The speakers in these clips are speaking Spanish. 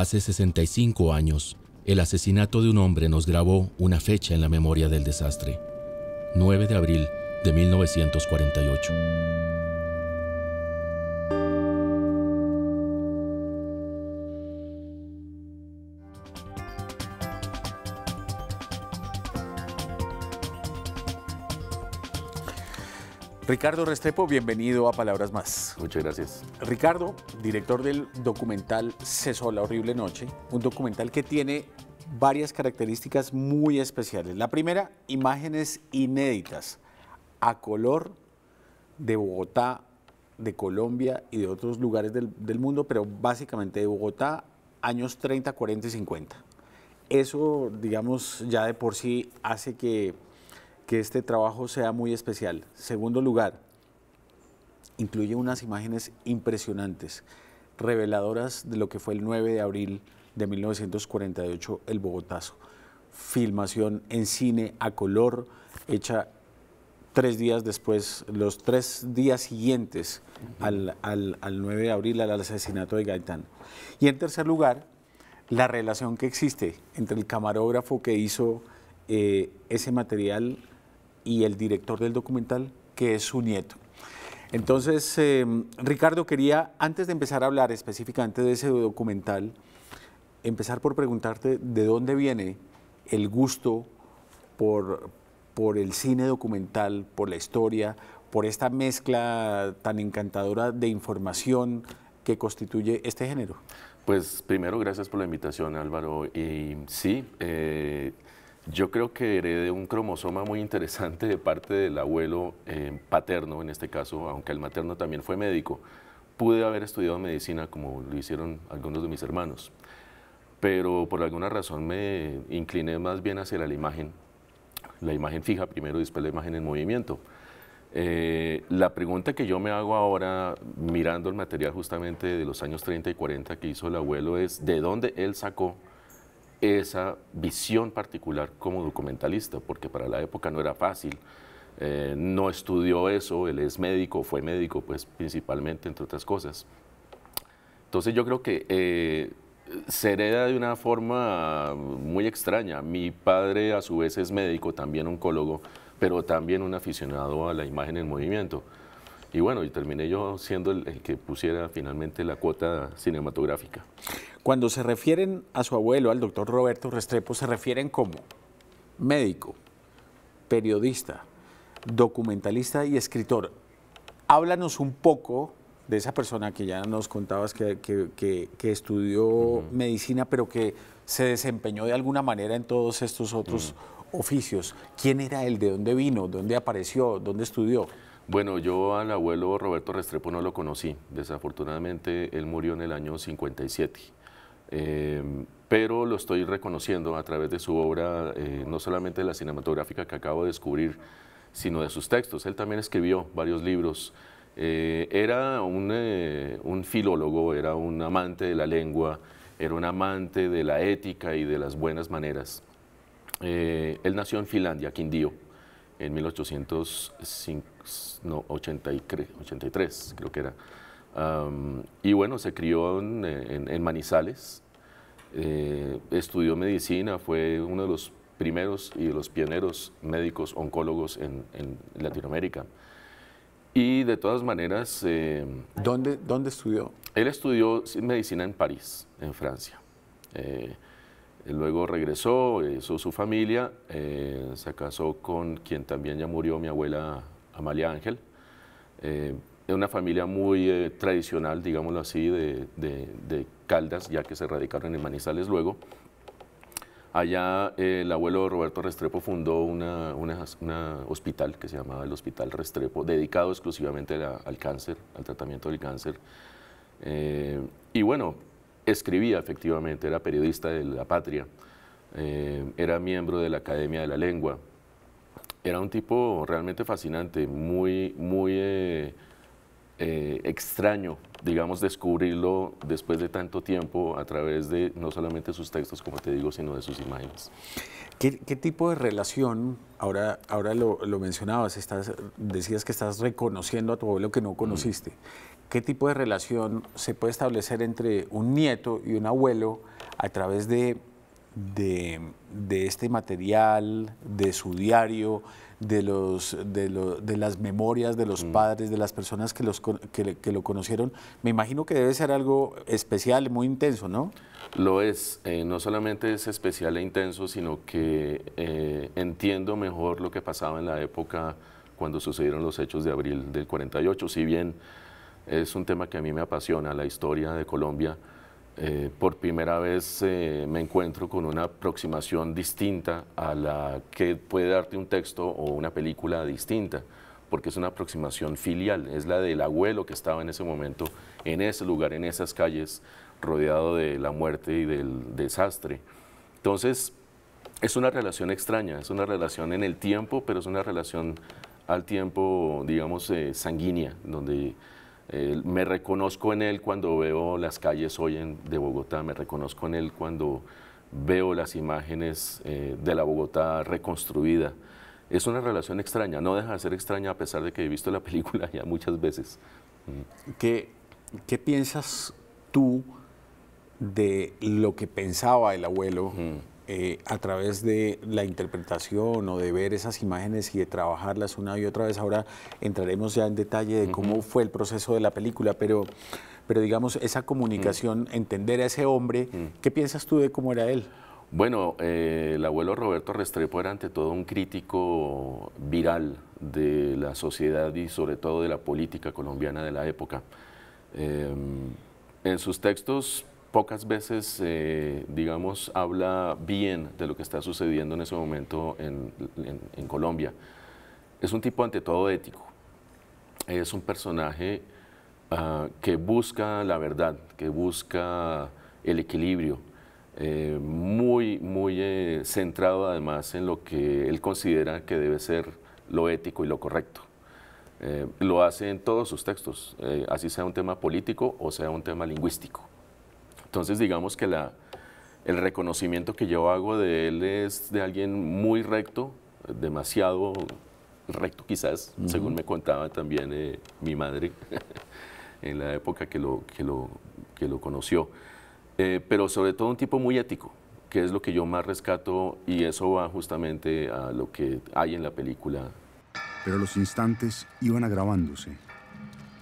Hace 65 años, el asesinato de un hombre nos grabó una fecha en la memoria del desastre. 9 de abril de 1948. Ricardo Restrepo, bienvenido a Palabras Más. Muchas gracias. Ricardo, director del documental Cesó la horrible noche, un documental que tiene varias características muy especiales. La primera, imágenes inéditas, a color de Bogotá, de Colombia y de otros lugares del mundo, pero básicamente de Bogotá, años 30, 40 y 50. Eso, digamos, ya de por sí hace que este trabajo sea muy especial. Segundo lugar, incluye unas imágenes impresionantes, reveladoras de lo que fue el 9 de abril de 1948, el Bogotazo. Filmación en cine a color, hecha 3 días después, los 3 días siguientes al 9 de abril, al asesinato de Gaitán. Y en tercer lugar, la relación que existe entre el camarógrafo que hizo ese material y el director del documental, que es su nieto. Entonces, Ricardo, quería, antes de empezar a hablar específicamente de ese documental, empezar por preguntarte de dónde viene el gusto por el cine documental, por la historia, por esta mezcla tan encantadora de información que constituye este género. Pues primero, gracias por la invitación, Álvaro. Y sí, yo creo que heredé un cromosoma muy interesante de parte del abuelo paterno, en este caso, aunque el materno también fue médico. Pude haber estudiado medicina como lo hicieron algunos de mis hermanos, pero por alguna razón me incliné más bien hacia la imagen fija primero y después la imagen en movimiento. La pregunta que yo me hago ahora, mirando el material justamente de los años 30 y 40 que hizo el abuelo, es ¿de dónde él sacó esa visión particular como documentalista? Porque para la época no era fácil, no estudió eso, él es médico, fue médico pues principalmente, entre otras cosas. Entonces yo creo que se hereda de una forma muy extraña. Mi padre a su vez es médico, también oncólogo, pero también un aficionado a la imagen en movimiento. Y bueno, y terminé yo siendo el que pusiera finalmente la cuota cinematográfica. Cuando se refieren a su abuelo, al doctor Roberto Restrepo, se refieren como médico, periodista, documentalista y escritor. Háblanos un poco de esa persona que ya nos contabas que estudió medicina, pero que se desempeñó de alguna manera en todos estos otros oficios. ¿Quién era él? ¿De dónde vino? ¿Dónde apareció? ¿Dónde estudió? Bueno, yo al abuelo Roberto Restrepo no lo conocí. Desafortunadamente, él murió en el año 57. Pero lo estoy reconociendo a través de su obra, no solamente de la cinematográfica que acabo de descubrir, sino de sus textos. Él también escribió varios libros. Era un filólogo, era un amante de la lengua, era un amante de la ética y de las buenas maneras. Él nació en Finlandia, Quindío, en 1883, creo que era. Y bueno, se crió en Manizales, estudió medicina, fue uno de los primeros y de los pioneros médicos oncólogos en Latinoamérica. Y de todas maneras... ¿Dónde estudió? Él estudió medicina en París, en Francia. Luego regresó, hizo su familia, se casó con quien también ya murió, mi abuela Amalia Ángel. Una familia muy tradicional, digámoslo así, de Caldas, ya que se radicaron en Manizales luego. Allá el abuelo Roberto Restrepo fundó un hospital que se llamaba el Hospital Restrepo, dedicado exclusivamente al cáncer, al tratamiento del cáncer. Y bueno, escribía efectivamente, era periodista de La Patria, era miembro de la Academia de la Lengua. Era un tipo realmente fascinante, muy extraño, digamos, descubrirlo después de tanto tiempo a través de no solamente sus textos, como te digo, sino de sus imágenes. ¿Qué tipo de relación, ahora lo mencionabas, decías que estás reconociendo a tu abuelo que no conociste, ¿qué tipo de relación se puede establecer entre un nieto y un abuelo a través de este material, de su diario, de las memorias de los padres, de las personas que lo conocieron. Me imagino que debe ser algo especial, muy intenso, ¿no? Lo es, no solamente es especial e intenso, sino que entiendo mejor lo que pasaba en la época cuando sucedieron los hechos de abril del 48. Si bien es un tema que a mí me apasiona, la historia de Colombia, por primera vez me encuentro con una aproximación distinta a la que puede darte un texto o una película distinta, porque es una aproximación filial, es la del abuelo que estaba en ese momento, en ese lugar, en esas calles, rodeado de la muerte y del desastre. Entonces, es una relación extraña, es una relación en el tiempo, pero es una relación al tiempo, digamos, sanguínea, donde me reconozco en él cuando veo las calles hoy de Bogotá, me reconozco en él cuando veo las imágenes de la Bogotá reconstruida. Es una relación extraña, no deja de ser extraña a pesar de que he visto la película ya muchas veces. ¿Qué piensas tú de lo que pensaba el abuelo a través de la interpretación o de ver esas imágenes y de trabajarlas una y otra vez? Ahora entraremos ya en detalle de cómo fue el proceso de la película, pero digamos, esa comunicación, entender a ese hombre, ¿qué piensas tú de cómo era él? Bueno, el abuelo Roberto Restrepo era ante todo un crítico viral de la sociedad y sobre todo de la política colombiana de la época. En sus textos pocas veces, digamos, habla bien de lo que está sucediendo en ese momento en Colombia. Es un tipo ante todo ético, es un personaje que busca la verdad, que busca el equilibrio, muy centrado además en lo que él considera que debe ser lo ético y lo correcto. Lo hace en todos sus textos, así sea un tema político o sea un tema lingüístico. Entonces digamos que el reconocimiento que yo hago de él es de alguien muy recto, demasiado recto quizás, según me contaba también mi madre en la época que lo conoció. Pero sobre todo un tipo muy ético, que es lo que yo más rescato, y eso va justamente a lo que hay en la película. Pero los instantes iban agravándose.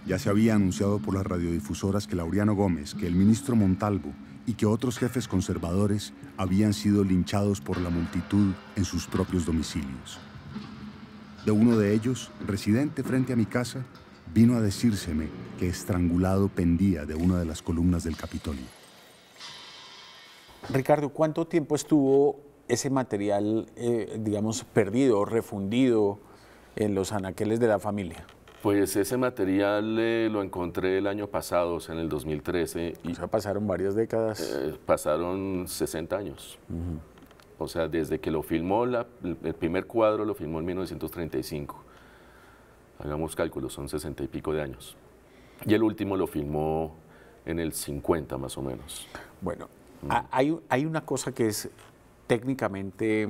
Ya se había anunciado por las radiodifusoras que Laureano Gómez, que el ministro Montalvo y que otros jefes conservadores habían sido linchados por la multitud en sus propios domicilios. De uno de ellos, residente frente a mi casa, vino a decírseme que estrangulado pendía de una de las columnas del Capitolio. Ricardo, ¿cuánto tiempo estuvo ese material, digamos, perdido, refundido en los anaqueles de la familia? Pues ese material lo encontré el año pasado, o sea, en el 2013. O sea, pasaron varias décadas. Pasaron 60 años. O sea, desde que lo filmó, el primer cuadro lo filmó en 1935. Hagamos cálculos, son 60 y pico de años. Y el último lo filmó en el 50 más o menos. Bueno, hay una cosa que es técnicamente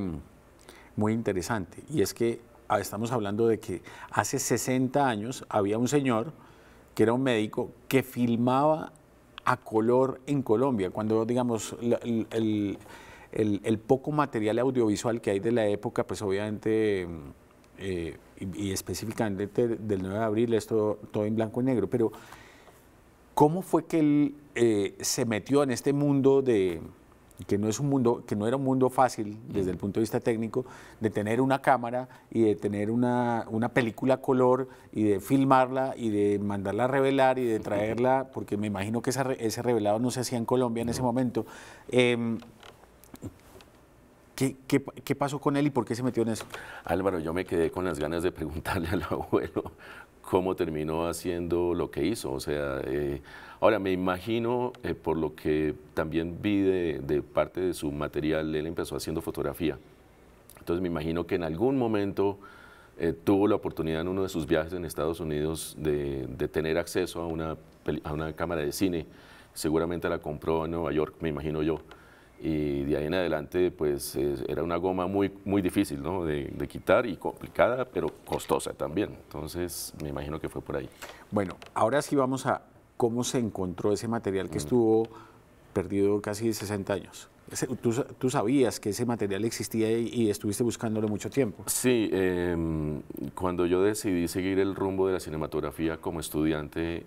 muy interesante, y es que estamos hablando de que hace 60 años había un señor que era un médico que filmaba a color en Colombia, cuando, digamos, el poco material audiovisual que hay de la época, pues obviamente, y específicamente del 9 de abril, es todo en blanco y negro, pero ¿cómo fue que él se metió en este mundo que no era un mundo fácil desde el punto de vista técnico, de tener una cámara y de tener una película a color y de filmarla y de mandarla a revelar y de traerla, porque me imagino que ese revelado no se hacía en Colombia en ese momento? ¿Qué pasó con él y por qué se metió en eso? Álvaro, yo me quedé con las ganas de preguntarle al abuelo cómo terminó haciendo lo que hizo. O sea, ahora me imagino, por lo que también vi de parte de su material, él empezó haciendo fotografía. Entonces me imagino que en algún momento tuvo la oportunidad en uno de sus viajes en Estados Unidos de tener acceso a una cámara de cine. Seguramente la compró en Nueva York, me imagino yo. Y de ahí en adelante, pues era una goma muy difícil, ¿no? de quitar y complicada, pero costosa también. Entonces, me imagino que fue por ahí. Bueno, ahora sí vamos a cómo se encontró ese material que estuvo perdido casi 60 años. ¿Tú sabías que ese material existía y estuviste buscándolo mucho tiempo? Sí, cuando yo decidí seguir el rumbo de la cinematografía como estudiante,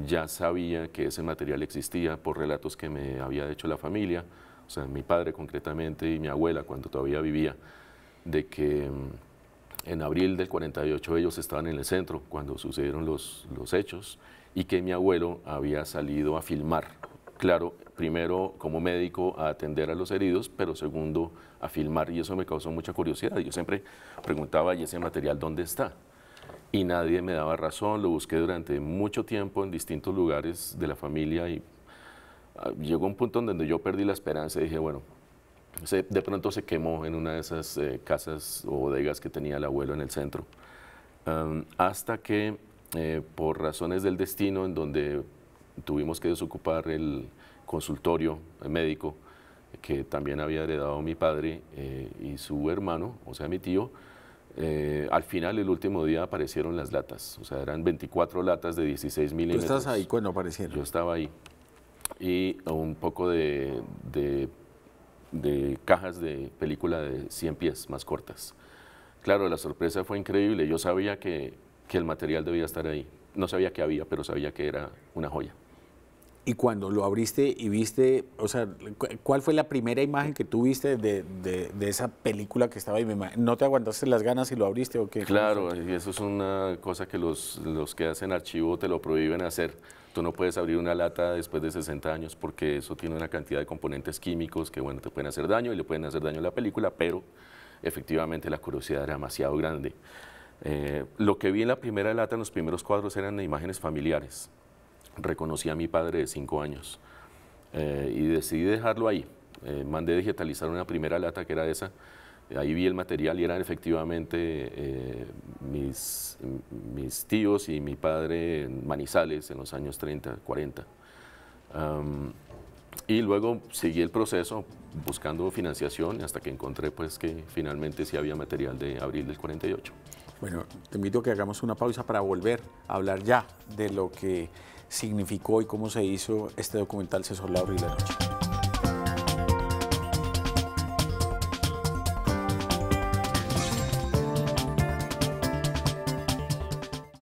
ya sabía que ese material existía por relatos que me había hecho la familia, o sea, mi padre concretamente y mi abuela cuando todavía vivía, de que en abril del 48 ellos estaban en el centro cuando sucedieron los hechos y que mi abuelo había salido a filmar. Claro, primero como médico a atender a los heridos, pero segundo a filmar y eso me causó mucha curiosidad. Yo siempre preguntaba, ¿y ese material dónde está? Y nadie me daba razón, lo busqué durante mucho tiempo en distintos lugares de la familia y llegó un punto en donde yo perdí la esperanza y dije, bueno, de pronto se quemó en una de esas casas o bodegas que tenía el abuelo en el centro. Hasta que por razones del destino en donde tuvimos que desocupar el consultorio médico que también había heredado mi padre y su hermano, o sea, mi tío. Al final, el último día, aparecieron las latas. O sea, eran 24 latas de 16 milímetros. ¿Tú estás ahí cuando aparecieron? Yo estaba ahí. Y un poco de cajas de película de 100 pies más cortas. Claro, la sorpresa fue increíble. Yo sabía que el material debía estar ahí. No sabía qué había, pero sabía que era una joya. Y cuando lo abriste y viste, o sea, ¿cuál fue la primera imagen que tú viste de esa película que estaba ahí? ¿No te aguantaste las ganas y lo abriste o qué? Claro, y eso es una cosa que los que hacen archivo te lo prohíben hacer. Tú no puedes abrir una lata después de 60 años porque eso tiene una cantidad de componentes químicos que, bueno, te pueden hacer daño y le pueden hacer daño a la película, pero efectivamente la curiosidad era demasiado grande. Lo que vi en la primera lata, en los primeros cuadros, eran imágenes familiares. Reconocí a mi padre de 5 años y decidí dejarlo ahí. Mandé digitalizar una primera lata que era esa. Ahí vi el material y eran efectivamente mis tíos y mi padre en Manizales en los años 30, 40. Y luego seguí el proceso buscando financiación hasta que encontré pues, que finalmente sí había material de abril del 48. Bueno, te invito a que hagamos una pausa para volver a hablar ya de lo que significó y cómo se hizo este documental Se soló abrir la noche.